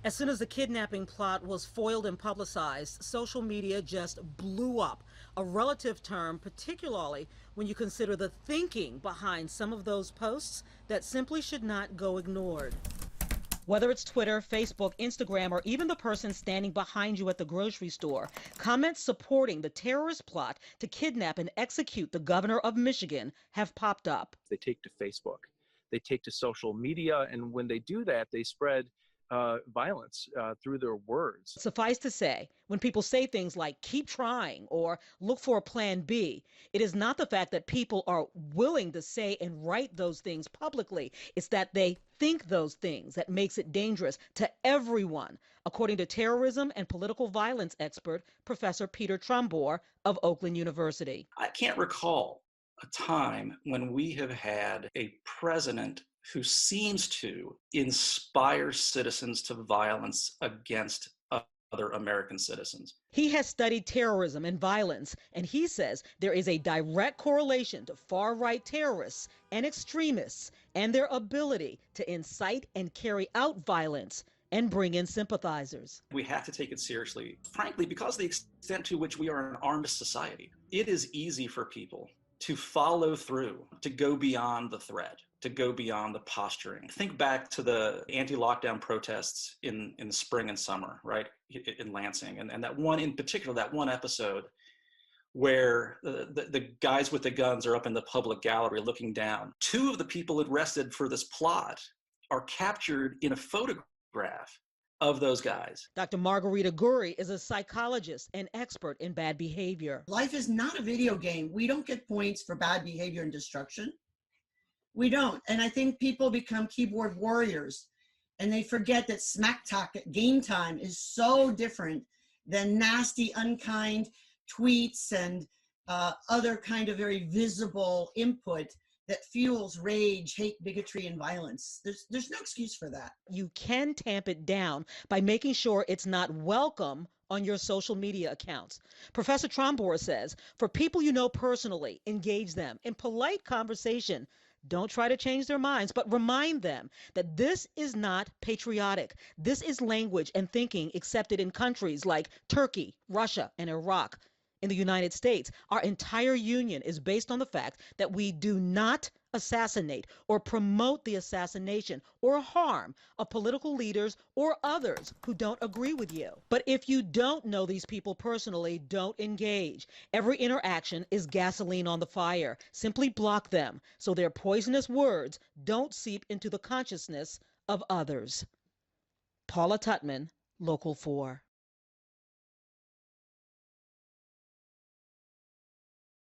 As soon as the kidnapping plot was foiled and publicized, social media just blew up, a relative term, particularly when you consider the thinking behind some of those posts that simply should not go ignored. Whether it's Twitter, Facebook, Instagram, or even the person standing behind you at the grocery store, comments supporting the terrorist plot to kidnap and execute the governor of Michigan have popped up. They take to Facebook, they take to social media, and when they do that, they spread violence through their words. Suffice to say, when people say things like keep trying or look for a plan B, it is not the fact that people are willing to say and write those things publicly. It's that they think those things that makes it dangerous to everyone, according to terrorism and political violence expert Professor Peter Trumbore of Oakland University. I can't recall a time when we have had a president who seems to inspire citizens to violence against other American citizens. He has studied terrorism and violence, and he says there is a direct correlation to far-right terrorists and extremists and their ability to incite and carry out violence and bring in sympathizers. We have to take it seriously, frankly, because of the extent to which we are an armed society. It is easy for people to follow through, to go beyond the threat, to go beyond the posturing. Think back to the anti-lockdown protests in the spring and summer, right, in Lansing. And that one in particular, that one episode where the guys with the guns are up in the public gallery looking down. Two of the people arrested for this plot are captured in a photograph of those guys. Dr. Margarita Guri is a psychologist and expert in bad behavior. Life is not a video game. We don't get points for bad behavior and destruction. We don't. And I think people become keyboard warriors and they forget that smack talk at game time is so different than nasty, unkind tweets and other kind of very visible input that fuels rage, hate, bigotry, and violence. There's no excuse for that. You can tamp it down by making sure it's not welcome on your social media accounts. Professor Trumbore says, for people you know personally, engage them in polite conversation. Don't try to change their minds, but remind them that this is not patriotic. This is language and thinking accepted in countries like Turkey, Russia, and Iraq. In the United States, our entire union is based on the fact that we do not assassinate or promote the assassination or harm of political leaders or others who don't agree with you. But if you don't know these people personally, don't engage. Every interaction is gasoline on the fire. Simply block them so their poisonous words don't seep into the consciousness of others. Paula Tutman, Local 4.